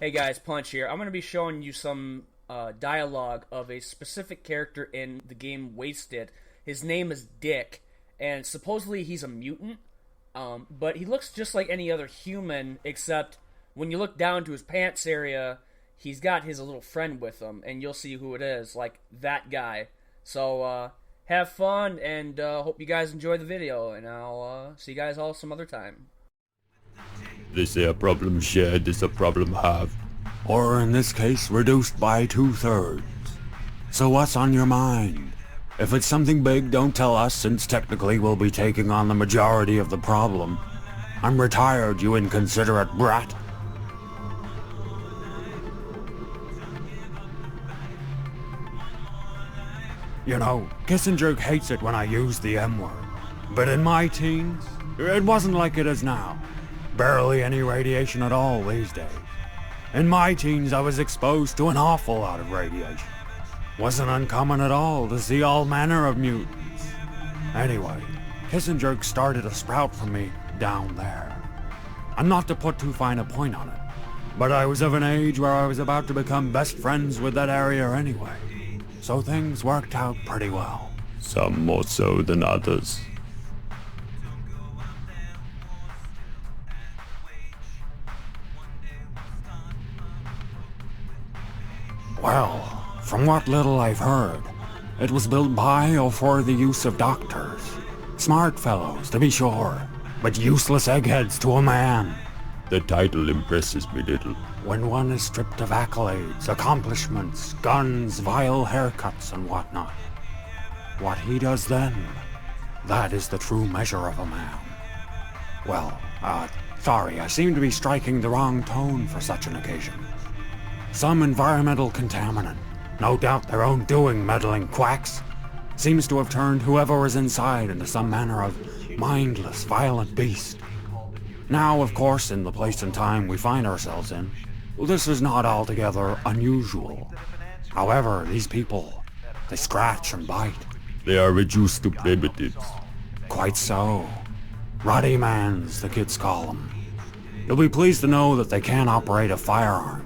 Hey guys, Punch here. I'm going to be showing you some dialogue of a specific character in the game Wasted. His name is Dick, and supposedly he's a mutant, but he looks just like any other human, except when you look down to his pants area, he's got his little friend with him, and you'll see who it is, like that guy. So, have fun, and hope you guys enjoy the video, and I'll see you guys all some other time. They say a problem shared is a problem halved. Or in this case, reduced by 2/3. So what's on your mind? If it's something big, don't tell us, since technically we'll be taking on the majority of the problem. I'm retired, you inconsiderate brat. You know, Kissinjerk hates it when I use the M-word. But in my teens, it wasn't like it is now. Barely any radiation at all these days. In my teens, I was exposed to an awful lot of radiation. Wasn't uncommon at all to see all manner of mutants. Anyway, Kissinjerk started a sprout for me down there. I'm not to put too fine a point on it, but I was of an age where I was about to become best friends with that area anyway. So things worked out pretty well. Some more so than others. Well, from what little I've heard, it was built by or for the use of doctors. Smart fellows, to be sure, but useless eggheads to a man. The title impresses me little. When one is stripped of accolades, accomplishments, guns, vile haircuts, and whatnot. What he does then, that is the true measure of a man. Well, sorry, I seem to be striking the wrong tone for such an occasion. Some environmental contaminant, no doubt their own doing, meddling quacks, seems to have turned whoever was inside into some manner of mindless, violent beast. Now, of course, in the place and time we find ourselves in, this is not altogether unusual. However, these people, they scratch and bite. They are reduced to primitives. Quite so. Ruddy mans, the kids call them. You'll be pleased to know that they can't operate a firearm.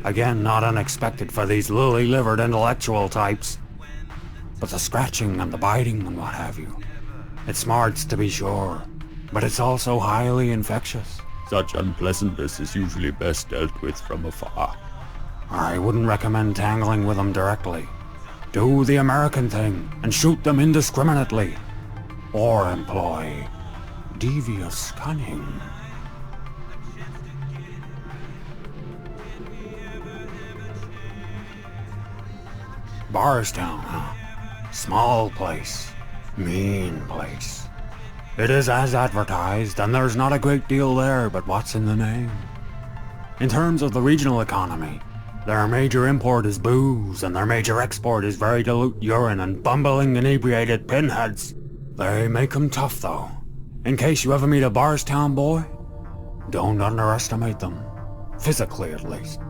Again, not unexpected for these lily-livered intellectual types. But the scratching and the biting and what have you. It smarts to be sure, but it's also highly infectious. Such unpleasantness is usually best dealt with from afar. I wouldn't recommend tangling with them directly. Do the American thing and shoot them indiscriminately. Or employ devious cunning. Barstown, huh? Small place. Mean place. It is as advertised, and there's not a great deal there, but what's in the name? In terms of the regional economy, their major import is booze, and their major export is very dilute urine and bumbling inebriated pinheads. They make 'em tough, though. In case you ever meet a Barstown boy, don't underestimate them. Physically, at least.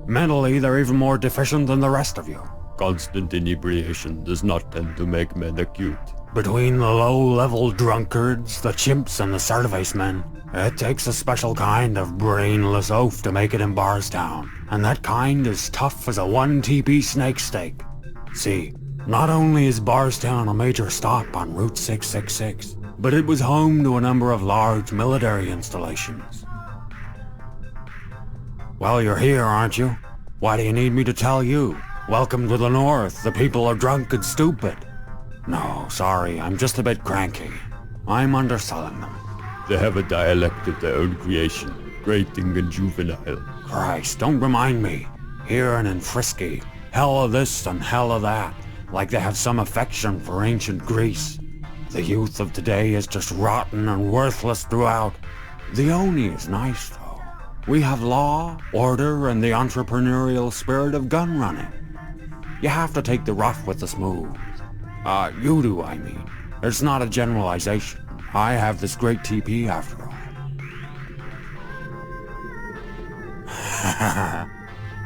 Mentally, they're even more deficient than the rest of you. Constant inebriation does not tend to make men acute. Between the low-level drunkards, the chimps, and the service men, it takes a special kind of brainless oaf to make it in Barstown, and that kind is tough as a 1 TP snake steak. See, not only is Barstown a major stop on Route 666, but it was home to a number of large military installations. Well, you're here, aren't you? Why do you need me to tell you? Welcome to the North, the people are drunk and stupid. No, sorry, I'm just a bit cranky. I'm underselling them. They have a dialect of their own creation, grating and juvenile. Christ, don't remind me. Here and in Frisky, hell of this and hell of that, like they have some affection for ancient Greece. The youth of today is just rotten and worthless throughout. The Oni is nice, though. We have law, order, and the entrepreneurial spirit of gun running. You have to take the rough with the smooth. You do, I mean. It's not a generalization. I have this great TP after all.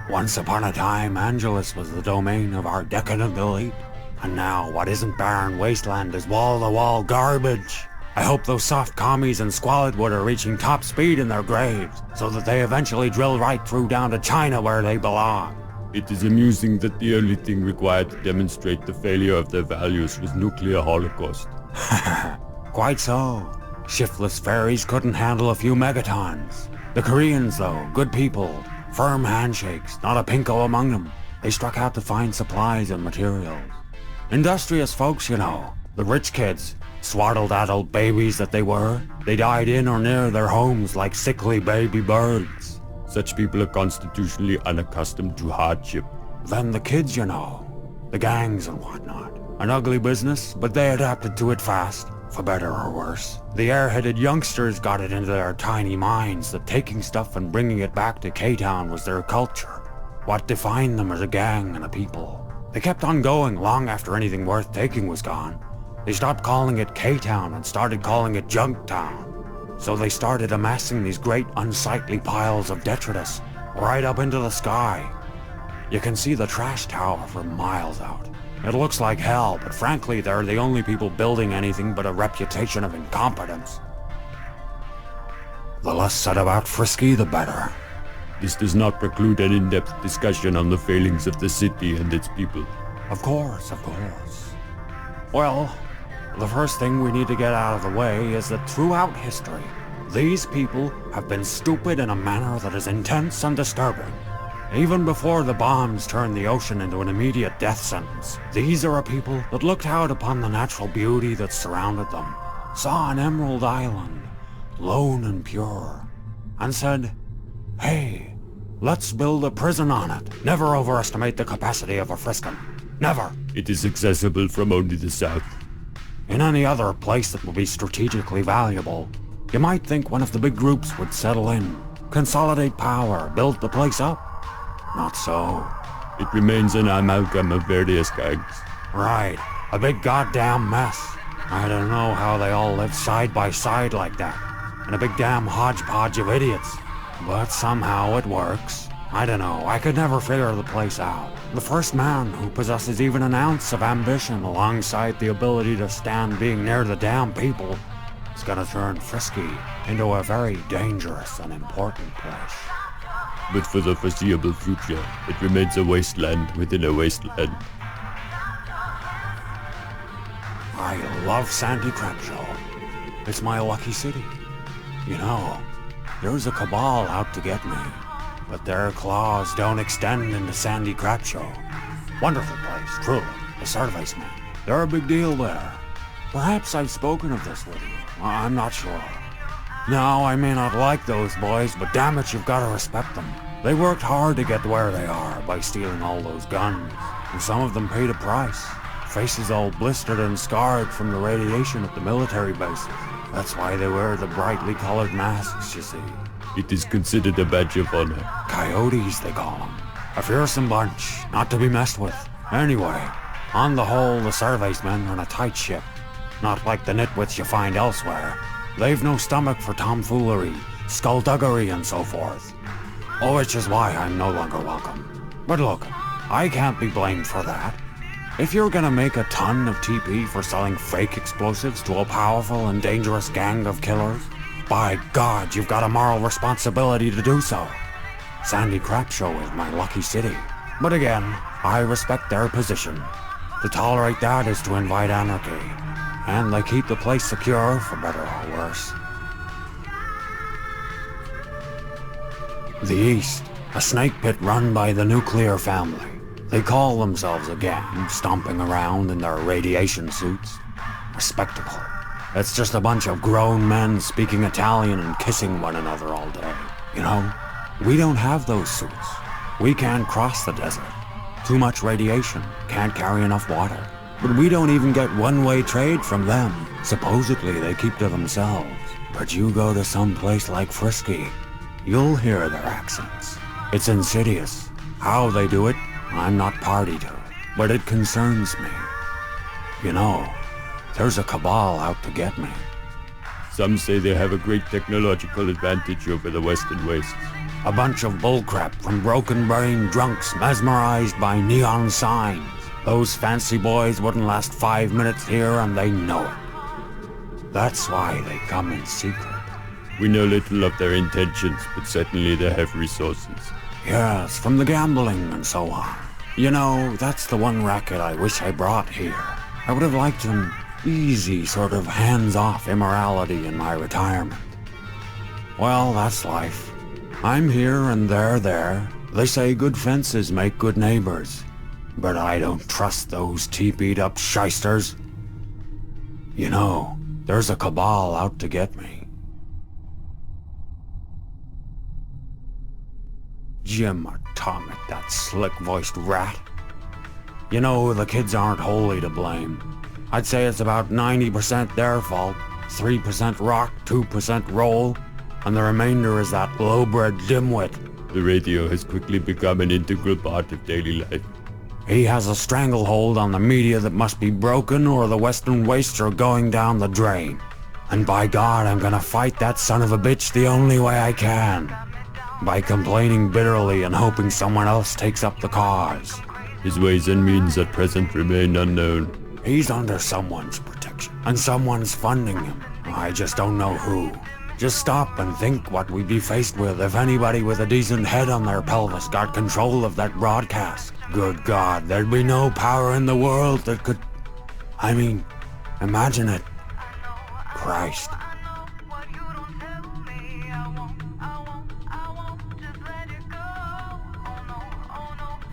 Once upon a time, Angelus was the domain of our decadent elite. And now, what isn't barren wasteland is wall-to-wall garbage. I hope those soft commies in Squalidwood are reaching top speed in their graves, so that they eventually drill right through down to China where they belong. It is amusing that the only thing required to demonstrate the failure of their values was nuclear holocaust. Quite so. Shiftless fairies couldn't handle a few megatons. The Koreans, though, good people. Firm handshakes, not a pinko among them. They struck out to find supplies and materials. Industrious folks, you know. The rich kids, swaddle-daddled babies that they were. They died in or near their homes like sickly baby birds. Such people are constitutionally unaccustomed to hardship. Then the kids, you know. The gangs and whatnot. An ugly business, but they adapted to it fast. For better or worse. The airheaded youngsters got it into their tiny minds that taking stuff and bringing it back to K-Town was their culture. What defined them as a gang and a people. They kept on going long after anything worth taking was gone. They stopped calling it K-Town and started calling it Junktown. So they started amassing these great unsightly piles of detritus right up into the sky. You can see the trash tower for miles out. It looks like hell, but frankly, they're the only people building anything but a reputation of incompetence. The less said about Frisky, the better. This does not preclude an in-depth discussion on the failings of the city and its people. Of course, of course. Well, the first thing we need to get out of the way is that throughout history, these people have been stupid in a manner that is intense and disturbing. Even before the bombs turned the ocean into an immediate death sentence, these are a people that looked out upon the natural beauty that surrounded them, saw an emerald island, lone and pure, and said, "Hey, let's build a prison on it. Never overestimate the capacity of a Friskin. Never." It is accessible from only the south. In any other place that would be strategically valuable, you might think one of the big groups would settle in, consolidate power, build the place up. Not so. It remains an amalgam of various gangs. Right. A big goddamn mess. I don't know how they all live side by side like that. And a big damn hodgepodge of idiots. But somehow it works. I don't know. I could never figure the place out. The first man who possesses even an ounce of ambition alongside the ability to stand being near the damn people is gonna turn Frisky into a very dangerous and important place. But for the foreseeable future, it remains a wasteland within a wasteland. I love Sandy Crapshaw. It's my lucky city. You know, there's a cabal out to get me, but their claws don't extend into Sandy Crapshaw. Wonderful place, truly. The surveys men. They're a big deal there. Perhaps I've spoken of this with you. I'm not sure. No, I may not like those boys, but damn it, you've got to respect them. They worked hard to get to where they are by stealing all those guns, and some of them paid a price. Faces all blistered and scarred from the radiation at the military bases. That's why they wear the brightly colored masks, you see. It is considered a badge of honor. Coyotes, they call them. A fearsome bunch, not to be messed with. Anyway, on the whole, the surveys men run a tight ship. Not like the nitwits you find elsewhere. They've no stomach for tomfoolery, skullduggery, and so forth. Which is why I'm no longer welcome. But look, I can't be blamed for that. If you're gonna make a ton of TP for selling fake explosives to a powerful and dangerous gang of killers, by God, you've got a moral responsibility to do so. Sandy Crapshaw is my lucky city. But again, I respect their position. To tolerate that is to invite anarchy. And they keep the place secure, for better or worse. The East, a snake pit run by the nuclear family. They call themselves a gang, stomping around in their radiation suits. Respectable. It's just a bunch of grown men speaking Italian and kissing one another all day. You know, we don't have those suits. We can't cross the desert. Too much radiation, can't carry enough water. But we don't even get one-way trade from them. Supposedly they keep to themselves. But you go to some place like Frisky, you'll hear their accents. It's insidious. How they do it, I'm not party to. But it concerns me. You know, there's a cabal out to get me. Some say they have a great technological advantage over the Western Wastes. A bunch of bullcrap from broken-brained drunks mesmerized by neon signs. Those fancy boys wouldn't last 5 minutes here and they know it. That's why they come in secret. We know little of their intentions, but certainly they have resources. Yes, from the gambling and so on. You know, that's the one racket I wish I brought here. I would have liked some easy, sort of hands-off immorality in my retirement. Well, that's life. I'm here and they're there. They say good fences make good neighbors. But I don't trust those teepeed-up shysters. You know, there's a cabal out to get me. Jim Atomic, that slick-voiced rat. You know, the kids aren't wholly to blame. I'd say it's about 90% their fault, 3% rock, 2% roll, and the remainder is that low-bred dimwit. The radio has quickly become an integral part of daily life. He has a stranglehold on the media that must be broken or the Western wastes are going down the drain. And by God, I'm gonna fight that son of a bitch the only way I can. By complaining bitterly and hoping someone else takes up the cause. His ways and means at present remain unknown. He's under someone's protection, and someone's funding him. I just don't know who. Just stop and think what we'd be faced with if anybody with a decent head on their pelvis got control of that broadcast. Good God, there'd be no power in the world that could... I mean, imagine it. Christ.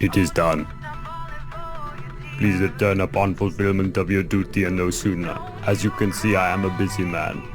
It is done. Please return upon fulfillment of your duty and no sooner. As you can see, I am a busy man.